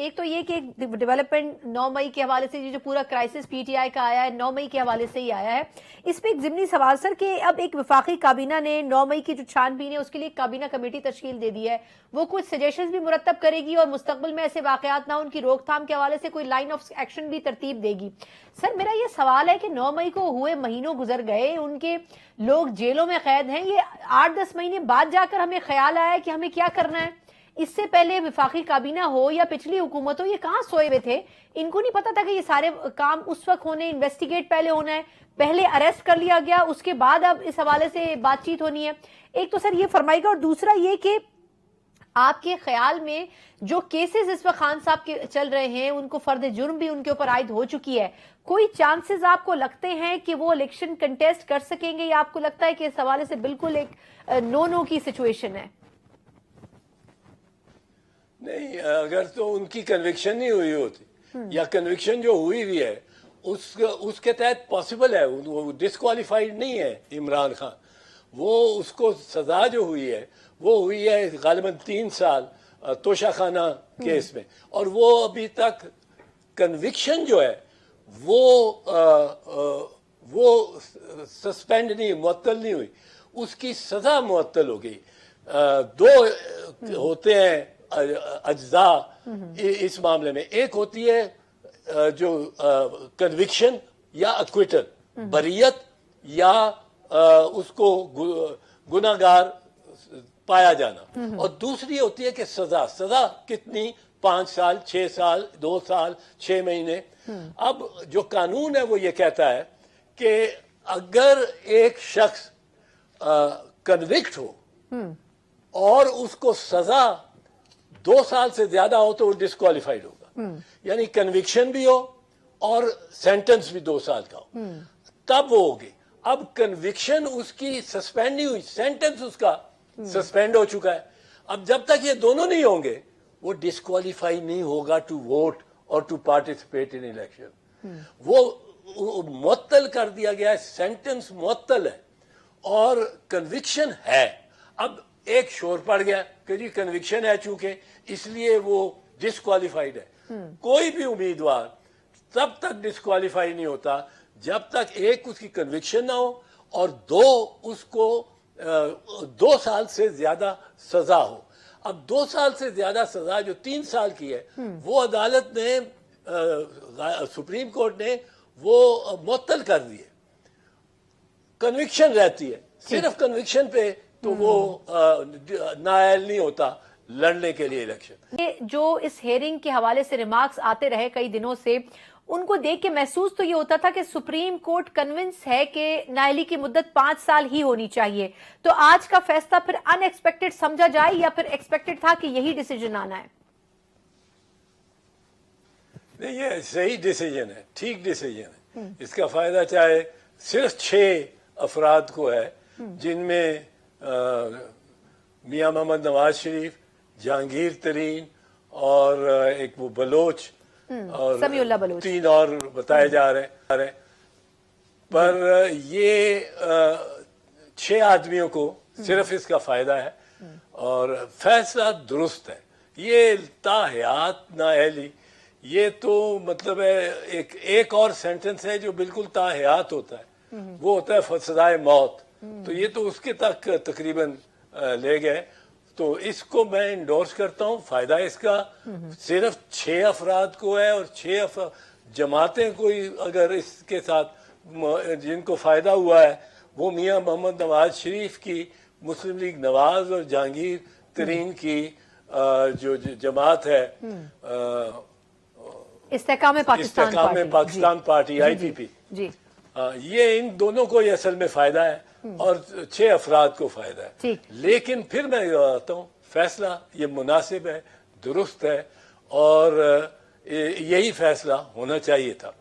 ایک تو یہ کہ ڈیولپمنٹ 9 مئی کے حوالے سے جو پورا کرائسس پی ٹی آئی کا آیا ہے 9 مئی کے حوالے سے ہی آیا ہے. اس پہ ایک ضمنی سوال سر کہ اب ایک وفاقی کابینہ نے 9 مئی کی جو چھان بین ہے اس کے لیے کابینہ کمیٹی تشکیل دے دی ہے, وہ کچھ سجیشنز بھی مرتب کرے گی اور مستقبل میں ایسے واقعات نہ ان کی روک تھام کے حوالے سے کوئی لائن آف ایکشن بھی ترتیب دے گی. سر میرا یہ سوال ہے کہ 9 مئی کو ہوئے مہینوں گزر گئے, ان کے لوگ جیلوں میں قید ہیں, یہ 8-10 مہینے بعد جا کر ہمیں خیال آیا کہ ہمیں کیا کرنا ہے. اس سے پہلے وفاقی کابینہ ہو یا پچھلی حکومت ہو, یہ کہاں سوئے ہوئے تھے؟ ان کو نہیں پتا تھا کہ یہ سارے کام اس وقت ہونے, انویسٹیگیٹ پہلے ہونا ہے, پہلے اریسٹ کر لیا گیا, اس کے بعد اب اس حوالے سے بات چیت ہونی ہے. ایک تو سر یہ فرمائے گا, اور دوسرا یہ کہ آپ کے خیال میں جو کیسز اس وقت خان صاحب کے چل رہے ہیں ان کو فرد جرم بھی ان کے اوپر عائد ہو چکی ہے, کوئی چانسز آپ کو لگتے ہیں کہ وہ الیکشن کنٹیسٹ کر سکیں گے, یا آپ کو لگتا ہے کہ اس حوالے سے بالکل ایک نو کی سچویشن ہے؟ نہیں, اگر تو ان کی کنوکشن نہیں ہوئی ہوتی یا کنوکشن جو ہوئی ہے اس کے تحت پاسبل ہے, وہ ڈسکوالیفائڈ نہیں ہے عمران خان. وہ اس کو سزا جو ہوئی ہے وہ ہوئی ہے غالباً 3 سال توشہ خانہ کیس میں, اور وہ ابھی تک کنوکشن جو ہے وہ سسپینڈ نہیں, معطل نہیں ہوئی, اس کی سزا معطل ہو گئی. 2 ہوتے ہیں اجزاء اس معاملے میں, ایک ہوتی ہے جو کنوکشن یا اکویٹل, بریت یا اس کو گناہگار پایا جانا, اور دوسری ہوتی ہے کہ سزا کتنی, 5 سال, 6 سال, 2 سال, 6 مہینے. اب جو قانون ہے وہ یہ کہتا ہے کہ اگر ایک شخص کنوکٹ ہو اور اس کو سزا 2 سال سے زیادہ ہو تو وہ ڈسکوالیفائڈ ہوگا, یعنی کنوکشن بھی ہو اور سینٹنس بھی 2 سال کا ہو, تب وہ ہوگی. اب کنوکشن اس کی سسپینڈ نہیں ہوئی, سینٹنس اس کا سسپینڈ ہو چکا ہے. اب جب تک یہ دونوں نہیں ہوں گے وہ ڈسکوالیفائی نہیں ہوگا ٹو ووٹ اور ٹو پارٹیسپیٹ ان الیکشن. وہ معطل کر دیا گیا ہے, سینٹنس معطل ہے اور کنوکشن ہے. اب ایک شور پڑ گیا کہ جی کنوکشن ہے چونکہ اس لیے وہ ڈسکوالیفائڈ ہے. کوئی بھی امیدوار تب تک ڈسکوالیفائی نہیں ہوتا جب تک ایک اس کی کنوکشن نہ ہو اور 2 اس کو 2 سال سے زیادہ سزا ہو. اب 2 سال سے زیادہ سزا جو 3 سال کی ہے وہ عدالت نے, سپریم کورٹ نے وہ معطل کر دی ہے. کنوکشن رہتی ہے, صرف کنوکشن پہ تو وہ نااہل نہیں ہوتا لڑنے کے لیے الیکشن. یہ جو اس ہیئرنگ کے حوالے سے ریمارکس آتے رہے کئی دنوں سے, ان کو دیکھ کے محسوس تو یہ ہوتا تھا کہ سپریم کورٹ کنونس ہے کہ نااہلی کی مدت 5 سال ہی ہونی چاہیے. تو آج کا فیصلہ پھر ان ایکسپیکٹڈ سمجھا جائے یا پھر ایکسپیکٹڈ تھا کہ یہی ڈیسیجن آنا ہے؟ نہیں, یہ صحیح ڈیسیجن ہے, ٹھیک ڈیسیجن ہے. اس کا فائدہ چاہے صرف 6 افراد کو ہے, جن میں میاں محمد نواز شریف, جہانگیر ترین اور ایک وہ بلوچ اور سمیع اللہ بلوچ, 3 اور بتائے جا رہے ہیں. پر یہ 6 آدمیوں کو صرف اس کا فائدہ ہے اور فیصلہ درست ہے. یہ تاحیات نااہلی, یہ تو مطلب ہے ایک اور سینٹنس ہے جو بالکل تاحیات ہوتا ہے, وہ ہوتا ہے سزائے موت. تو یہ تو اس کے تک تقریباً لے گئے. تو اس کو میں انڈورس کرتا ہوں. فائدہ اس کا صرف 6 افراد کو ہے, اور 6 جماعتیں کوئی اگر اس کے ساتھ جن کو فائدہ ہوا ہے وہ میاں محمد نواز شریف کی مسلم لیگ نواز اور جہانگیر ترین کی جو جماعت ہے استحکام پاکستان پارٹی IPP, یہ ان دونوں کو اصل میں فائدہ ہے اور 6 افراد کو فائدہ ہے. لیکن پھر میں یہ بتاتا ہوں فیصلہ یہ مناسب ہے, درست ہے, اور یہی فیصلہ ہونا چاہیے تھا.